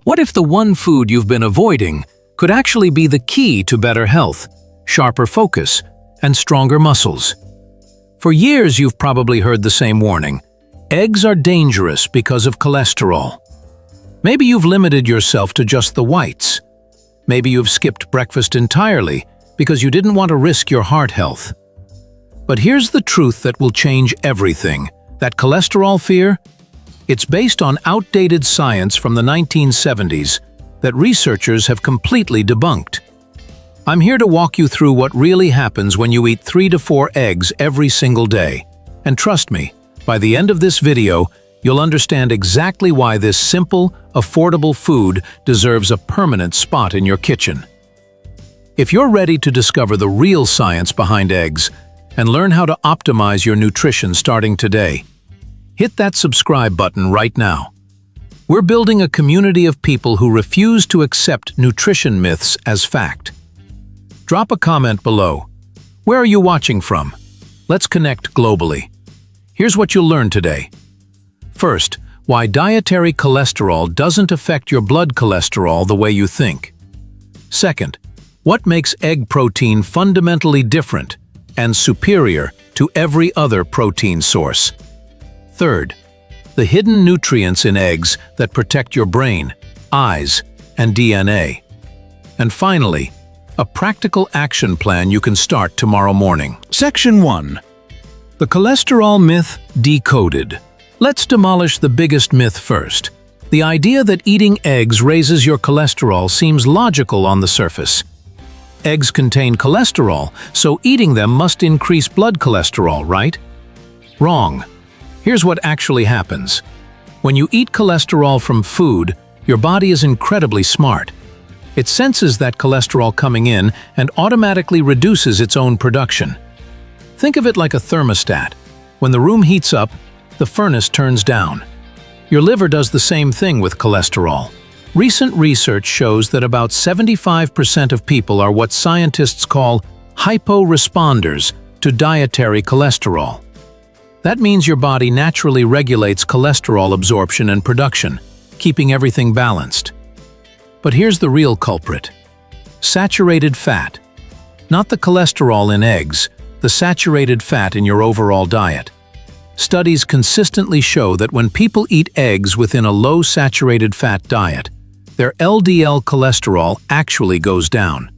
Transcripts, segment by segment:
What if the one food you've been avoiding could actually be the key to better health, sharper focus, and stronger muscles? For years you've probably heard the same warning. Eggs are dangerous because of cholesterol. Maybe you've limited yourself to just the whites. Maybe you've skipped breakfast entirely because you didn't want to risk your heart health. But here's the truth that will change everything. That cholesterol fear? It's based on outdated science from the 1970s that researchers have completely debunked. I'm here to walk you through what really happens when you eat 3 to 4 eggs every single day. And trust me, by the end of this video, you'll understand exactly why this simple, affordable food deserves a permanent spot in your kitchen. If you're ready to discover the real science behind eggs and learn how to optimize your nutrition starting today, hit that subscribe button right now. We're building a community of people who refuse to accept nutrition myths as fact. Drop a comment below. Where are you watching from? Let's connect globally. Here's what you'll learn today. First, why dietary cholesterol doesn't affect your blood cholesterol the way you think. Second, what makes egg protein fundamentally different and superior to every other protein source. Third, the hidden nutrients in eggs that protect your brain, eyes, and DNA. And finally, a practical action plan you can start tomorrow morning. Section 1. The cholesterol myth decoded. Let's demolish the biggest myth first. The idea that eating eggs raises your cholesterol seems logical on the surface. Eggs contain cholesterol, so eating them must increase blood cholesterol, right? Wrong. Here's what actually happens. When you eat cholesterol from food, your body is incredibly smart. It senses that cholesterol coming in and automatically reduces its own production. Think of it like a thermostat. When the room heats up, the furnace turns down. Your liver does the same thing with cholesterol. Recent research shows that about 75% of people are what scientists call hypo-responders to dietary cholesterol. That means your body naturally regulates cholesterol absorption and production, keeping everything balanced. But here's the real culprit. Saturated fat. Not the cholesterol in eggs, the saturated fat in your overall diet. Studies consistently show that when people eat eggs within a low saturated fat diet, their LDL cholesterol actually goes down.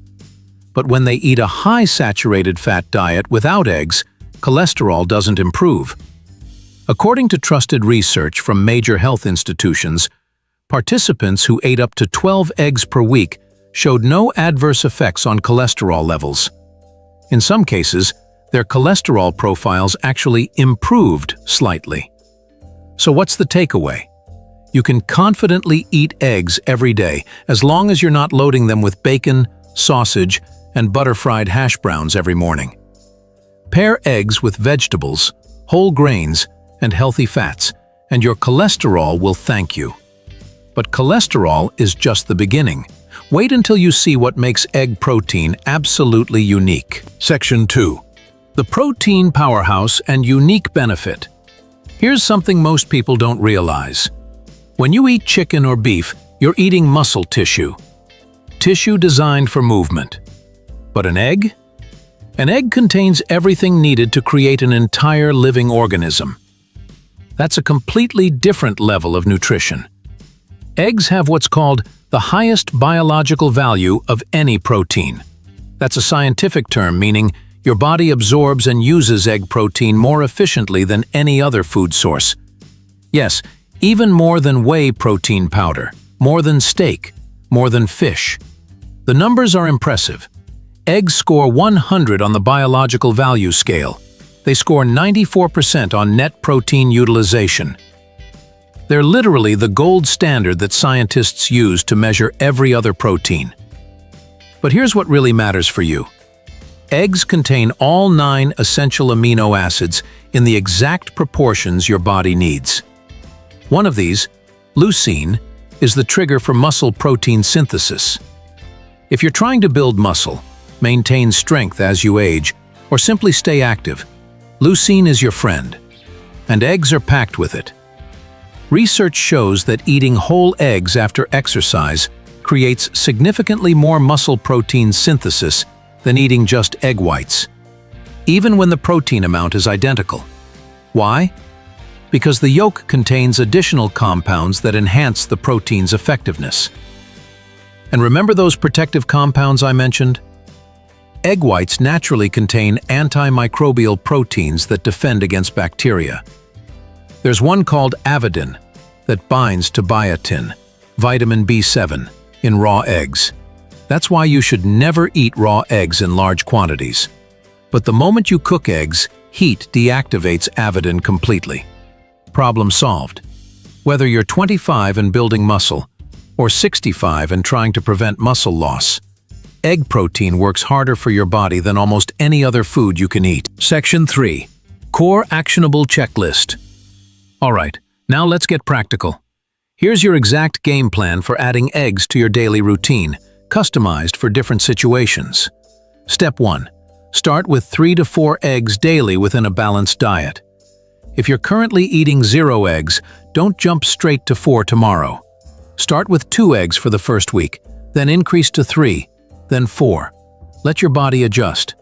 But when they eat a high saturated fat diet without eggs, cholesterol doesn't improve. According to trusted research from major health institutions, participants who ate up to 12 eggs per week showed no adverse effects on cholesterol levels. In some cases, their cholesterol profiles actually improved slightly. So what's the takeaway? You can confidently eat eggs every day as long as you're not loading them with bacon, sausage, and butter-fried hash browns every morning. Pair eggs with vegetables, whole grains, and healthy fats, and your cholesterol will thank you. But cholesterol is just the beginning. Wait until you see what makes egg protein absolutely unique. Section 2. The protein powerhouse and unique benefit. Here's something most people don't realize. When you eat chicken or beef, you're eating muscle tissue. Tissue designed for movement. But an egg? An egg contains everything needed to create an entire living organism. That's a completely different level of nutrition. Eggs have what's called the highest biological value of any protein. That's a scientific term meaning your body absorbs and uses egg protein more efficiently than any other food source. Yes, even more than whey protein powder, more than steak, more than fish. The numbers are impressive. Eggs score 100 on the biological value scale. They score 94% on net protein utilization. They're literally the gold standard that scientists use to measure every other protein. But here's what really matters for you. Eggs contain all 9 essential amino acids in the exact proportions your body needs. One of these, leucine, is the trigger for muscle protein synthesis. If you're trying to build muscle, maintain strength as you age, or simply stay active, leucine is your friend, and eggs are packed with it. Research shows that eating whole eggs after exercise creates significantly more muscle protein synthesis than eating just egg whites, even when the protein amount is identical. Why? Because the yolk contains additional compounds that enhance the protein's effectiveness. And remember those protective compounds I mentioned? Egg whites naturally contain antimicrobial proteins that defend against bacteria. There's one called avidin that binds to biotin, vitamin B7, in raw eggs. That's why you should never eat raw eggs in large quantities. But the moment you cook eggs, heat deactivates avidin completely. Problem solved. Whether you're 25 and building muscle, or 65 and trying to prevent muscle loss, egg protein works harder for your body than almost any other food you can eat. Section 3. Core Actionable Checklist. Alright, now let's get practical. Here's your exact game plan for adding eggs to your daily routine, customized for different situations. Step 1. Start with 3 to 4 eggs daily within a balanced diet. If you're currently eating 0 eggs, don't jump straight to 4 tomorrow. Start with 2 eggs for the first week, then increase to 3, then 4. Let your body adjust.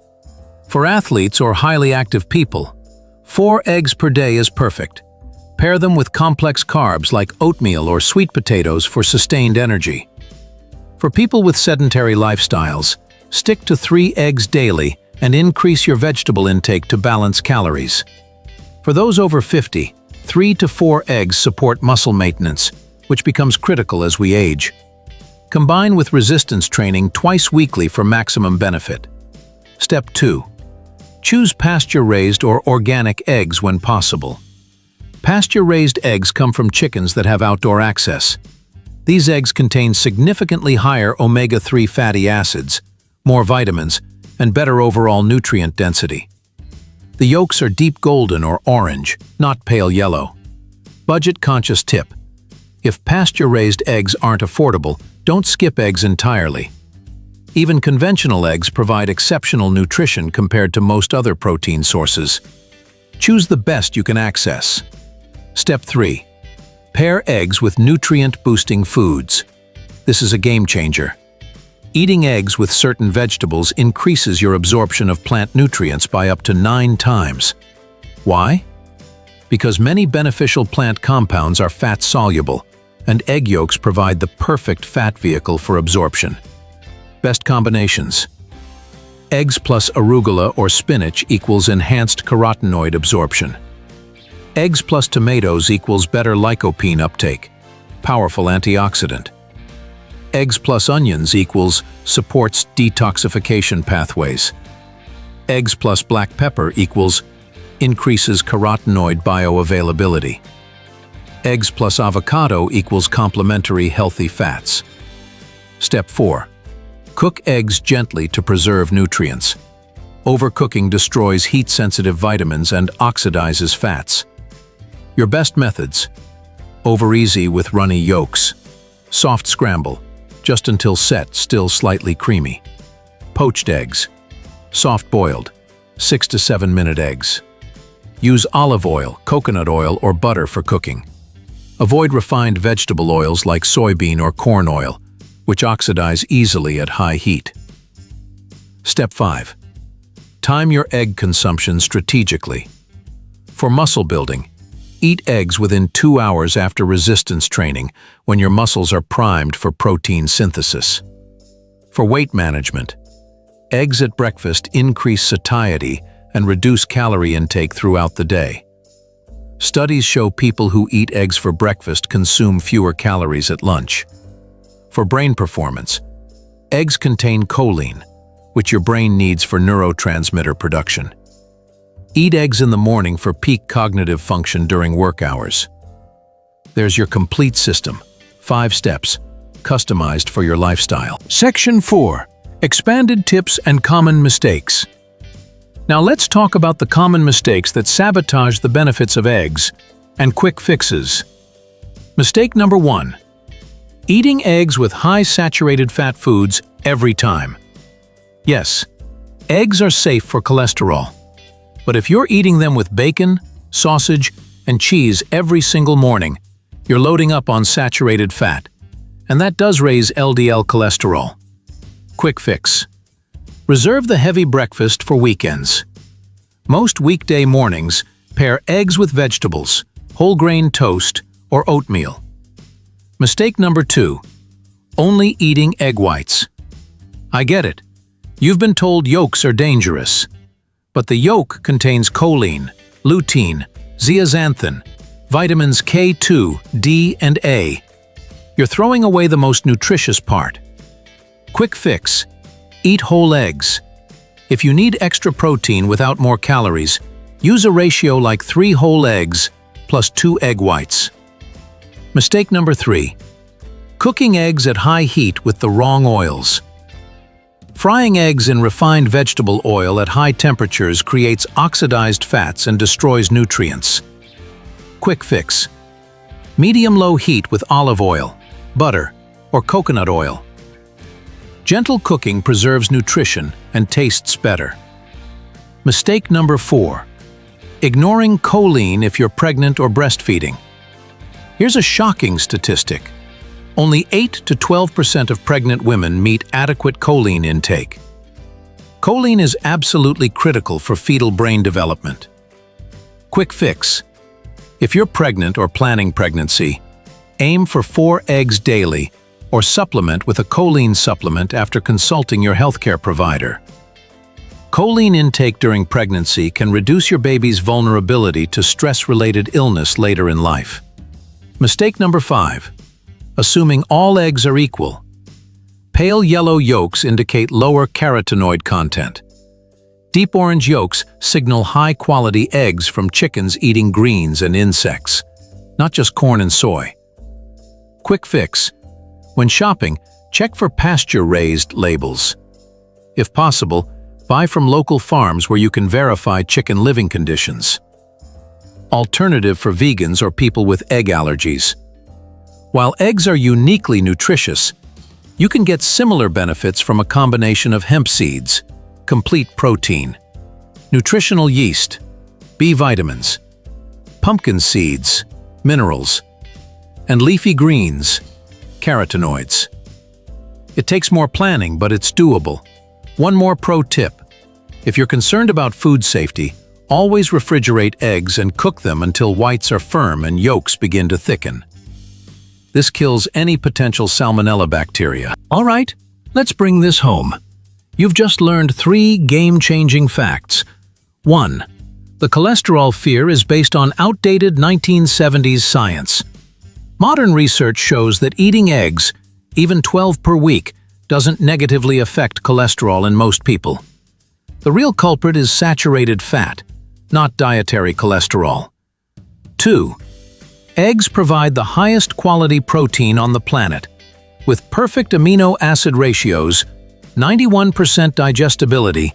For athletes or highly active people, 4 eggs per day is perfect. Pair them with complex carbs like oatmeal or sweet potatoes for sustained energy. For people with sedentary lifestyles, stick to 3 eggs daily and increase your vegetable intake to balance calories. For those over 50, 3 to 4 eggs support muscle maintenance, which becomes critical as we age. Combine with resistance training twice weekly for maximum benefit. Step 2. Choose pasture-raised or organic eggs when possible. Pasture-raised eggs come from chickens that have outdoor access. These eggs contain significantly higher omega-3 fatty acids, more vitamins, and better overall nutrient density. The yolks are deep golden or orange, not pale yellow. Budget-conscious tip. If pasture-raised eggs aren't affordable, don't skip eggs entirely. Even conventional eggs provide exceptional nutrition compared to most other protein sources. Choose the best you can access. Step 3. Pair eggs with nutrient-boosting foods. This is a game changer. Eating eggs with certain vegetables increases your absorption of plant nutrients by up to 9 times. Why? Because many beneficial plant compounds are fat-soluble, and egg yolks provide the perfect fat vehicle for absorption. Best combinations. Eggs plus arugula or spinach equals enhanced carotenoid absorption. Eggs plus tomatoes equals better lycopene uptake, powerful antioxidant. Eggs plus onions equals supports detoxification pathways. Eggs plus black pepper equals increases carotenoid bioavailability. Eggs plus avocado equals complementary healthy fats. Step 4. Cook eggs gently to preserve nutrients. Overcooking destroys heat-sensitive vitamins and oxidizes fats. Your best methods: over easy with runny yolks, soft scramble, just until set, still slightly creamy. Poached eggs, soft boiled, 6 to 7 minute eggs. Use olive oil, coconut oil, or butter for cooking. Avoid refined vegetable oils like soybean or corn oil, which oxidize easily at high heat. Step 5. Time your egg consumption strategically. For muscle building, eat eggs within 2 hours after resistance training when your muscles are primed for protein synthesis. For weight management, eggs at breakfast increase satiety and reduce calorie intake throughout the day. Studies show people who eat eggs for breakfast consume fewer calories at lunch. For brain performance, eggs contain choline, which your brain needs for neurotransmitter production. Eat eggs in the morning for peak cognitive function during work hours. There's your complete system, 5 steps, customized for your lifestyle. Section 4. Expanded tips and common mistakes. Now let's talk about the common mistakes that sabotage the benefits of eggs and quick fixes. Mistake number 1. Eating eggs with high saturated fat foods every time. Yes, eggs are safe for cholesterol. But if you're eating them with bacon, sausage, and cheese every single morning, You're loading up on saturated fat, and that does raise LDL cholesterol. Quick fix. Reserve the heavy breakfast for weekends. Most weekday mornings, pair eggs with vegetables, whole grain toast, or oatmeal. Mistake number 2. Only eating egg whites. I get it. You've been told yolks are dangerous. But the yolk contains choline, lutein, zeaxanthin, vitamins K2, D, and A. You're throwing away the most nutritious part. Quick fix. Eat whole eggs. If you need extra protein without more calories, use a ratio like 3 whole eggs plus 2 egg whites. Mistake number 3. Cooking eggs at high heat with the wrong oils. Frying eggs in refined vegetable oil at high temperatures creates oxidized fats and destroys nutrients. Quick fix. Medium-low heat with olive oil, butter, or coconut oil. Gentle cooking preserves nutrition and tastes better. Mistake number 4. Ignoring choline if you're pregnant or breastfeeding. Here's a shocking statistic. Only 8 to 12% of pregnant women meet adequate choline intake. Choline is absolutely critical for fetal brain development. Quick fix. If you're pregnant or planning pregnancy, aim for 4 eggs daily or supplement with a choline supplement after consulting your healthcare provider. Choline intake during pregnancy can reduce your baby's vulnerability to stress-related illness later in life. Mistake number 5. Assuming all eggs are equal. Pale yellow yolks indicate lower carotenoid content. Deep orange yolks signal high-quality eggs from chickens eating greens and insects, not just corn and soy. Quick fix. When shopping, check for pasture-raised labels. If possible, buy from local farms where you can verify chicken living conditions. Alternative for vegans or people with egg allergies. While eggs are uniquely nutritious, you can get similar benefits from a combination of hemp seeds, complete protein, nutritional yeast, B vitamins, pumpkin seeds, minerals, and leafy greens, carotenoids. It takes more planning, but it's doable. One more pro tip. If you're concerned about food safety, always refrigerate eggs and cook them until whites are firm and yolks begin to thicken. This kills any potential salmonella bacteria. All right, let's bring this home. You've just learned 3 game-changing facts. 1. The cholesterol fear is based on outdated 1970s science. Modern research shows that eating eggs, even 12 per week, doesn't negatively affect cholesterol in most people. The real culprit is saturated fat, not dietary cholesterol. 2. Eggs provide the highest quality protein on the planet, with perfect amino acid ratios, 91% digestibility,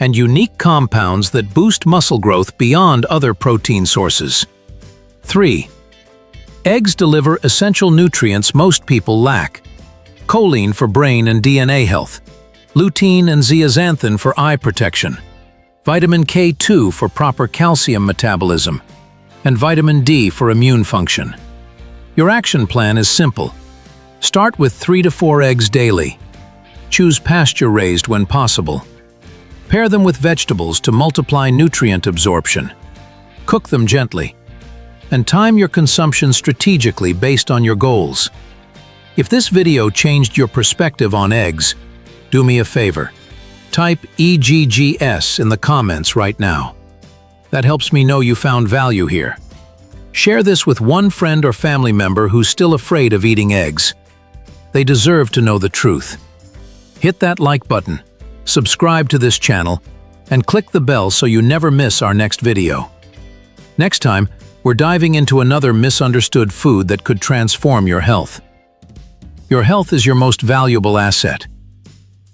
and unique compounds that boost muscle growth beyond other protein sources. 3. Eggs deliver essential nutrients most people lack: choline for brain and DNA health, lutein and zeaxanthin for eye protection, vitamin K2 for proper calcium metabolism, and vitamin D for immune function. Your action plan is simple. Start with 3 to 4 eggs daily. Choose pasture-raised when possible. Pair them with vegetables to multiply nutrient absorption. Cook them gently. And time your consumption strategically based on your goals. If this video changed your perspective on eggs, do me a favor. Type EGGS in the comments right now. That helps me know you found value here. Share this with one friend or family member who's still afraid of eating eggs. They deserve to know the truth. Hit that like button, subscribe to this channel, and click the bell so you never miss our next video. Next time, we're diving into another misunderstood food that could transform your health. Your health is your most valuable asset.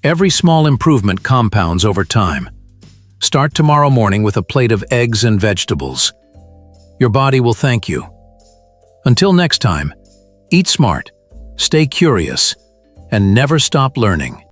Every small improvement compounds over time. Start tomorrow morning with a plate of eggs and vegetables. Your body will thank you. Until next time, eat smart, stay curious, and never stop learning.